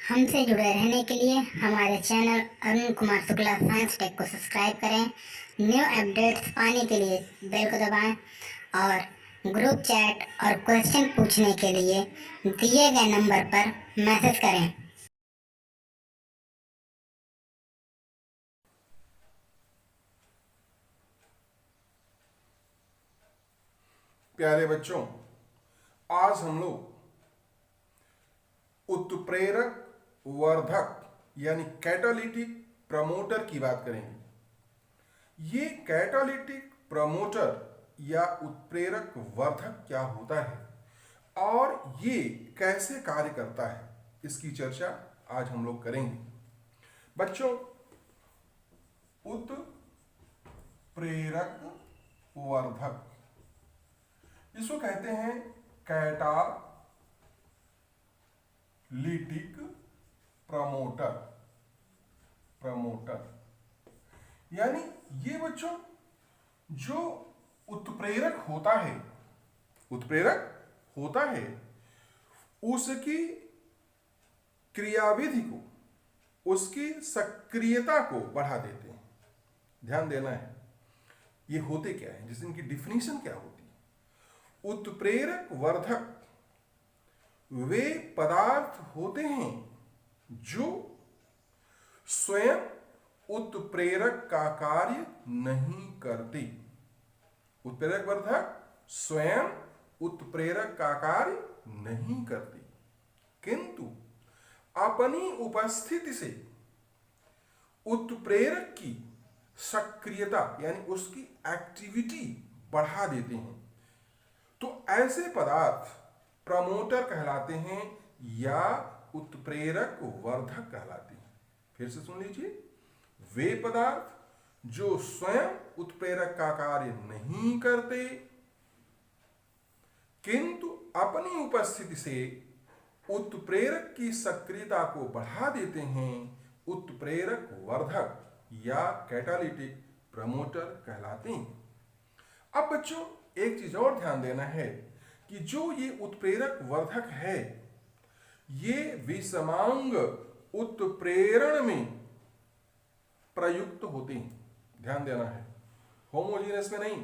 हमसे जुड़े रहने के लिए हमारे channel Arun Kumar Shukla science tech को सब्सक्राइब करें। न्यू अपडेट्स पाने के लिए बेल को दबाएं और ग्रुप चैट और क्वेश्चन पूछने के लिए दिए गए नंबर पर मैसेज करें। प्यारे बच्चों, आज हम लोग उत्प्रेरक वर्धक यानी कैटालिटिक प्रमोटर की बात करेंगे। ये कैटालिटिक प्रमोटर या उत्प्रेरक वर्धक क्या होता है और ये कैसे कार्य करता है, इसकी चर्चा आज हम लोग करेंगे। बच्चों, उत्प्रेरक वर्धक इसको कहते हैं कैटालिटिक प्रमोटर यानी ये बच्चों जो उत्प्रेरक होता है उसकी क्रियाविधि को, उसकी सक्रियता को बढ़ा देते हैं। ध्यान देना है ये होते क्या है, जिस इनकी डिफिनीशन क्या होती है। उत्प्रेरक वर्धक वे पदार्थ होते हैं जो स्वयं उत्प्रेरक का कार्य नहीं करते। उत्प्रेरक वर्धक स्वयं उत्प्रेरक का कार्य नहीं करते, किंतु अपनी उपस्थिति से उत्प्रेरक की सक्रियता यानी उसकी एक्टिविटी बढ़ा देते हैं। तो ऐसे पदार्थ प्रमोटर कहलाते हैं या उत्प्रेरक वर्धक कहलाते हैं। फिर से सुन लीजिए, वे पदार्थ जो स्वयं उत्प्रेरक का कार्य नहीं करते किंतु अपनी उपस्थिति से उत्प्रेरक की सक्रियता को बढ़ा देते हैं, उत्प्रेरक वर्धक या कैटालिटिक प्रमोटर कहलाते हैं। अब बच्चों, एक चीज और ध्यान देना है कि जो ये उत्प्रेरक वर्धक है ये विषमांग उत्प्रेरण में प्रयुक्त होते हैं। ध्यान देना है, होमोजीनियस में नहीं।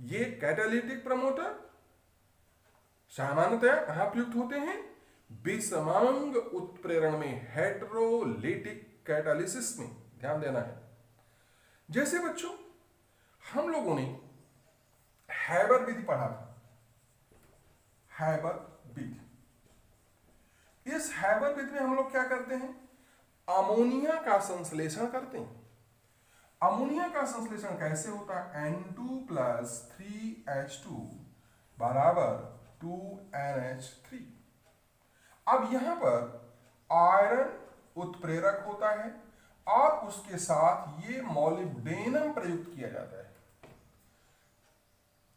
ये कैटालिटिक प्रमोटर सामान्यतया कहां प्रयुक्त होते हैं? विषमांग उत्प्रेरण में, हेटेरोलिटिक कैटालिसिस में। ध्यान देना है। जैसे बच्चों हम लोगों ने हैबर विधि पढ़ा था। हैबर विधि, इस हैबर विधि में हम लोग क्या करते हैं? अमोनिया का संश्लेषण करते हैं। अमोनिया का संश्लेषण कैसे होता है? N2 + 3H2 बराबर 2NH3। अब यहां पर आयरन उत्प्रेरक होता है और उसके साथ ये मॉलिब्डेनम प्रयुक्त किया जाता है,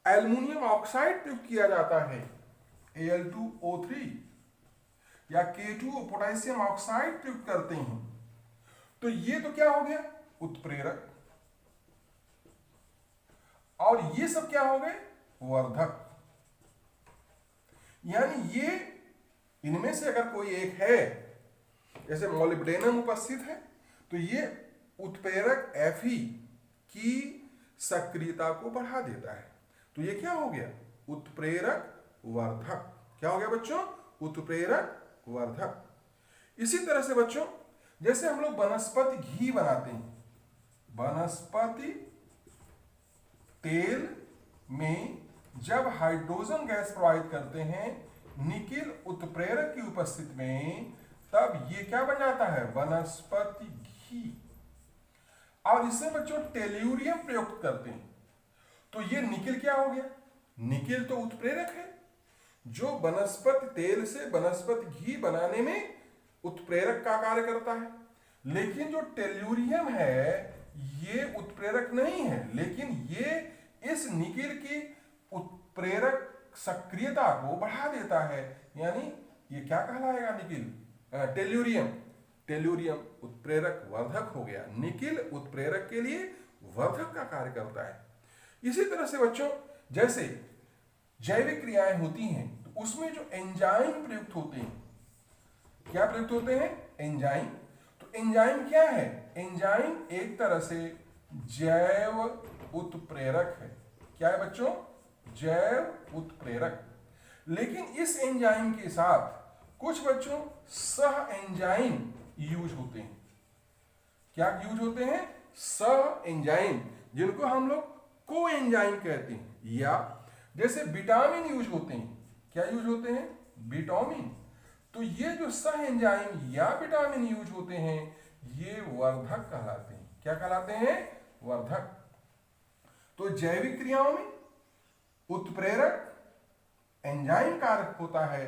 एल्युमिनियम ऑक्साइड प्रयुक्त किया जाता है, Al2O3 या K2O पोटेशियम ऑक्साइड प्रयुक्त करते हैं। तो ये तो क्या हो गया? उत्प्रेरक। और ये सब क्या हो गए? वर्धक। यानी ये इनमें से अगर कोई एक है, जैसे मॉलिब्डेनम उपस्थित है, तो ये उत्प्रेरक Fe की सक्रियता को बढ़ा देता है। तो ये क्या हो गया? उत्प्रेरक वर्धक। क्या हो गया बच्चों? उत्प्रेरक वर्धक। इसी तरह से बच्चों, जैसे हम लोग वनस्पति घी बनाते हैं, वनस्पति तेल में जब हाइड्रोजन गैस प्रोवाइड करते हैं निकिल उत्प्रेरक की उपस्थिति में, तब ये क्या बन जाता है? वनस्पति घी। और इससे बच्चों टेल्यूरियम प्रयुक्त करते हैं, तो ये निकिल क्या हो गया? निकिल तो उत्प्रेरक है जो वनस्पति तेल से वनस्पति घी बनाने में उत्प्रेरक का कार्य करता है। लेकिन जो टेल्यूरियम है ये उत्प्रेरक नहीं है, लेकिन ये इस निकिल की उत्प्रेरक सक्रियता को बढ़ा देता है। यानी ये क्या कहलाएगा? Nickel tellurium. टेल्यूरियम उत्प्रेरक वर्धक हो गया। निकिल उत्प्रेरक के लिए वर्धक का कार्य करता है। इसी तरह से बच्चों, जैसे जैविक क्रियाएं होती हैं तो उसमें जो एंजाइम प्रयुक्त होते हैं, क्या प्रयुक्त होते हैं? एंजाइम। तो एंजाइम क्या है? एंजाइम एक तरह से जैव उत्प्रेरक है। क्या है बच्चों? जैव उत्प्रेरक। लेकिन इस एंजाइम के साथ कुछ बच्चों सह एंजाइम यूज होते हैं। क्या यूज होते हैं? सह एंजाइम, जिनको हम लोग को एंजाइम कहते हैं। या जैसे विटामिन यूज होते हैं। क्या यूज होते हैं? विटामिन। तो ये जो सह एंजाइम या विटामिन यूज होते हैं, ये वर्धक कहलाते हैं। क्या कहलाते हैं? वर्धक। तो जैविक क्रियाओं में उत्प्रेरक एंजाइम कारक होता है,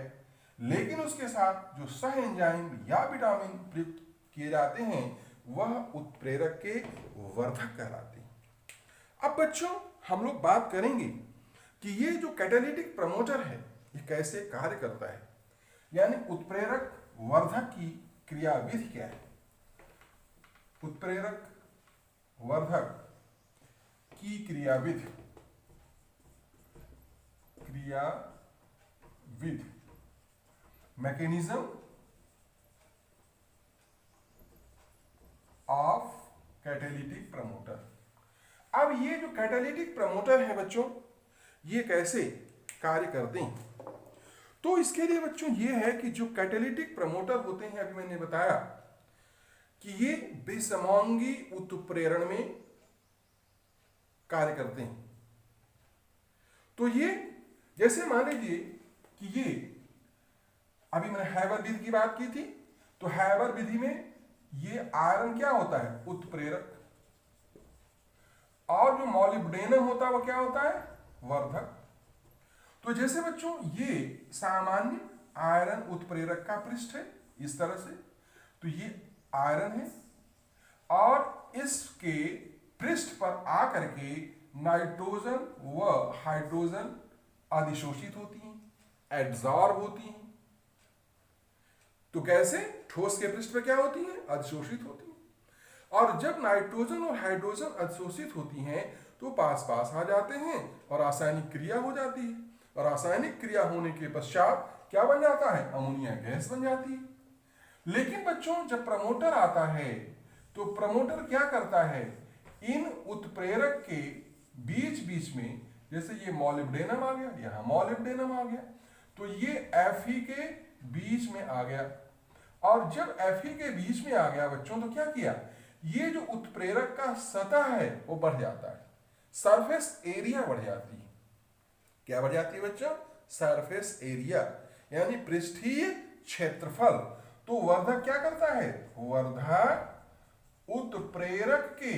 लेकिन उसके साथ जो सह एंजाइम या विटामिन प्रयुक्त किए जाते हैं वह उत्प्रेरक के वर्धक कहलाते हैं। अब बच्चों हम लोग बात करेंगे कि ये जो कैटालिटिक प्रमोटर है ये कैसे कार्य करता है, यानी उत्प्रेरक वर्धक की क्रियाविधि क्या है। उत्प्रेरक वर्धक की क्रियाविधि मैकेनिज्म ऑफ कैटालिटिक प्रमोटर। अब ये जो कैटालिटिक प्रमोटर है बच्चों, ये कैसे कार्य करते हैं? तो इसके लिए बच्चों ये है कि जो कैटालिटिक प्रमोटर होते हैं, अभी मैंने बताया कि ये विषमोंगी उत्प्रेरण में कार्य करते हैं। तो ये जैसे मान लीजिए कि ये अभी मैंने हैबर विधि की बात की थी, तो हैबर विधि में ये आयरन क्या होता है? उत्प्रेरक। और जो मॉलिब्डेनम होता है वो क्या होता है? वर्धक। तो जैसे बच्चों ये सामान्य आयरन उत्प्रेरक का पृष्ठ है इस तरह से, तो ये आयरन है और इसके पृष्ठ पर आकर के नाइट्रोजन व हाइड्रोजन अधिशोषित होती हैं, एड्सॉर्ब होती हैं। तो कैसे? ठोस के पृष्ठ पर क्या होती हैं? अधिशोषित होती हैं। और जब नाइट्रोजन और हाइड्रोजन अधिशोषित होती हैं तो पास पास आ जाते हैं और रासायनिक क्रिया हो जाती है। और रासायनिक क्रिया होने के पश्चात क्या बन जाता है? अमोनिया गैस बन जाती है। लेकिन बच्चों जब प्रमोटर आता है तो प्रमोटर क्या करता है? इन उत्प्रेरक के बीच बीच में, जैसे ये मॉलिब्डेनम आ गया, यहां मॉलिब्डेनम आ गया, तो ये Fe के बीच में आ गया। और जब Fe के बीच में आ गया बच्चों, तो क्या किया? ये जो उत्प्रेरक का सतह है वो बढ़ जाता है, सरफेस एरिया बढ़ जाती है। क्या बढ़ जाती है बच्चों? सरफेस एरिया, यानी पृष्ठीय क्षेत्रफल। तो वर्धक क्या करता है? वर्धक उत्प्रेरक के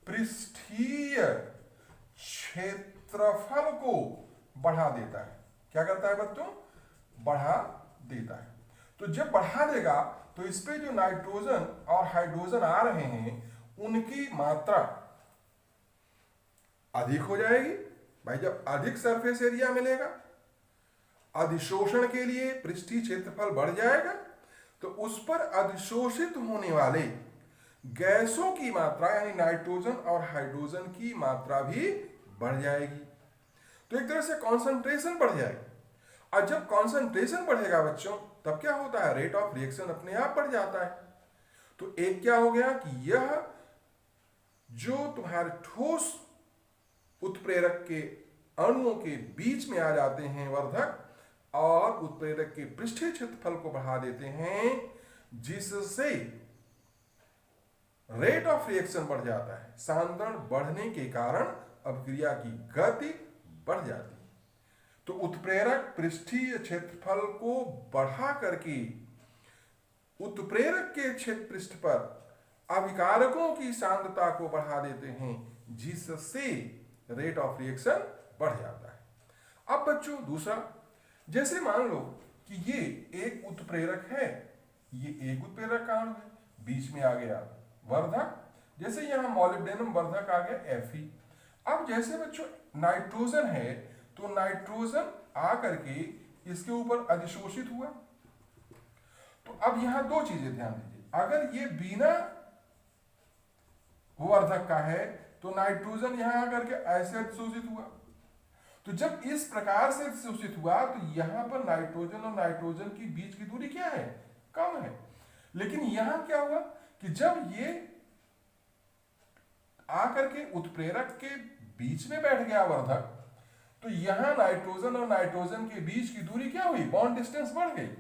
पृष्ठीय क्षेत्रफल को बढ़ा देता है। क्या करता है बच्चों? बढ़ा देता है। तो जब बढ़ा देगा तो इस पे जो नाइट्रोजन और हाइड्रोजन आ रहे हैं उनकी मात्रा अधिक हो जाएगी। भाई जब अधिक सरफेस एरिया मिलेगा, अधिशोषण के लिए पृष्ठीय क्षेत्रफल बढ़ जाएगा, तो उस पर अधिशोषित होने वाले गैसों की मात्रा यानी नाइट्रोजन और हाइड्रोजन की मात्रा भी बढ़ जाएगी। तो एक तरह से कॉन्सेंट्रेशन बढ़ जाएगी। और जब कॉन्सेंट्रेशन बढ़ेगा बच्चों, तब क्या होता है? रेट ऑफ रिएक्शन अपने आप बढ़ जाता है। तो एक क्या हो गया कि यह जो तुम्हारे ठोस उत्प्रेरक के अणुओं के बीच में आ जाते हैं वर्धक, और उत्प्रेरक के पृष्ठीय क्षेत्रफल को बढ़ा देते हैं, जिससे रेट ऑफ रिएक्शन बढ़ जाता है। सांद्रण बढ़ने के कारण अभिक्रिया की गति बढ़ जाती है। तो उत्प्रेरक पृष्ठीय क्षेत्रफल को बढ़ा करके उत्प्रेरक के क्षेत्र पृष्ठ पर अभिकारकों की सांद्रता को बढ़ा देते हैं, जिससे रेट ऑफ रिएक्शन बढ़ जाता है। अब बच्चों दूसरा, जैसे मान लो कि ये एक उत्प्रेरक है, ये एक उत्प्रेरक का अणु है, बीच में आ गया वर्धक, जैसे यहां मॉलिब्डेनम वर्धक आ गया Fe। अब जैसे बच्चों नाइट्रोजन है, तो नाइट्रोजन आकर के इसके ऊपर अधिशोषित हुआ। तो अब यहां दो चीजें ध्यान दीजिए। अगर ये बिना वर्धक का है तो नाइट्रोजन यहां आकर के ऐसे अधिशोषित हुआ, तो जब इस प्रकार से शोषित हुआ तो यहां पर नाइट्रोजन और नाइट्रोजन की बीच की दूरी क्या है, कम है। लेकिन यहां क्या हुआ कि जब ये आकर के उत्प्रेरक के बीच में बैठ गया वर्धक, तो यहां नाइट्रोजन और नाइट्रोजन के बीच की दूरी क्या हुई, बॉन्ड डिस्टेंस बढ़ गई।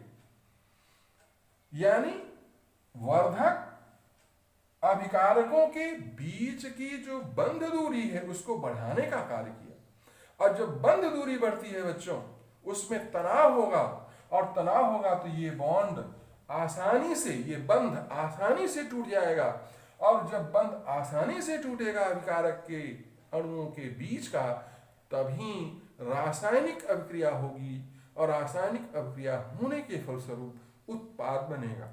यानी वर्धक अभिकारकों के बीच की जो बंध दूरी है उसको बढ़ाने का कार्य किया। और जब बंध दूरी बढ़ती है बच्चों, उसमें तनाव होगा, और तनाव होगा तो ये बॉन्ड आसानी से, ये बंध आसानी से टूट जाएगा। और जब बंध आसानी से टूटेगा अभिकारक के अणुओं के बीच का, तभी रासायनिक अभिक्रिया होगी, और रासायनिक अभिक्रिया होने के फलस्वरूप उत्पाद बनेगा।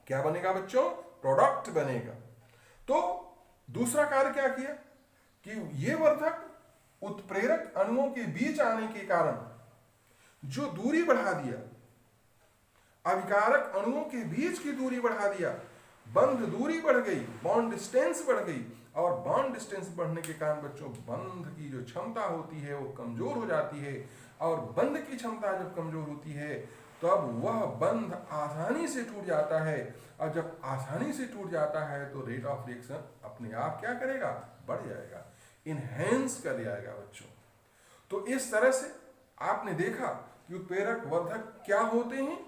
क्या बनेगा बच्चों, प्रोडक्ट बनेगा। तो दूसरा कार्य क्या किया कि ये वर्धक उत्प्रेरक अणुओं के बीच आने के कारण जो दूरी बढ़ा दिया, अभिकारक अणुओं के बीच की दूरी बढ़ा दिया, बंध दूरी बढ़ गई, बॉन्ड डिस्टेंस बढ़ गई। और बॉन्ड डिस्टेंस बढ़ने के कारण बच्चों बंध की जो क्षमता होती है वो कमजोर हो जाती है। और बंध की क्षमता जब कमजोर होती है तब वह बंध आसानी से टूट जाता है। और जब आसानी से टूट जाता है तो रेट ऑफ रिएक्शन अपने आप क्या करेगा, बढ़ जाएगा, इनहेंस कर जाएगा बच्चों। तो इस तरह से आपने देखा कि उत्प्रेरक वर्धक क्या होते हैं।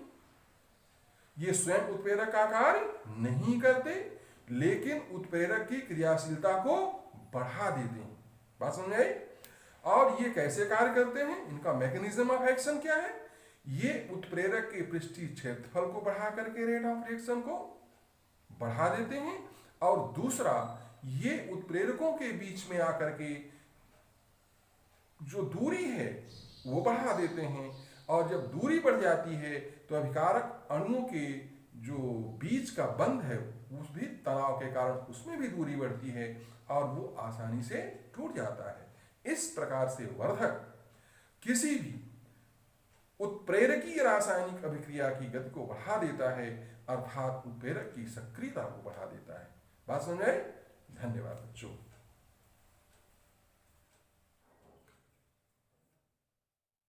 ये स्वयं उत्प्रेरक का कार्य नहीं करते, लेकिन उत्प्रेरक की क्रियाशीलता को बढ़ा देते हैं। बात समझ आई। और ये कैसे कार्य करते हैं, इनका मैकेनिज्म ऑफ एक्शन क्या है। ये उत्प्रेरक के पृष्ठीय क्षेत्रफल को बढ़ा करके रेट ऑफ रिएक्शन को बढ़ा देते हैं। और दूसरा, ये उत्प्रेरकों के बीच में आकर के जो दूरी है वो बढ़ा देते हैं। और जब दूरी बढ़ जाती है तो अभिकारक अणुओं के जो बीच का बंध है उस भी तनाव के कारण उसमें भी दूरी बढ़ती है और वो आसानी से टूट जाता है। इस प्रकार से वर्धक किसी भी उत्प्रेरकीय रासायनिक अभिक्रिया की गति को बढ़ा देता है, अर्थात उत्प्रेरक की सक्रियता को बढ़ा देता है। बात समझ आए। धन्यवाद बच्चों।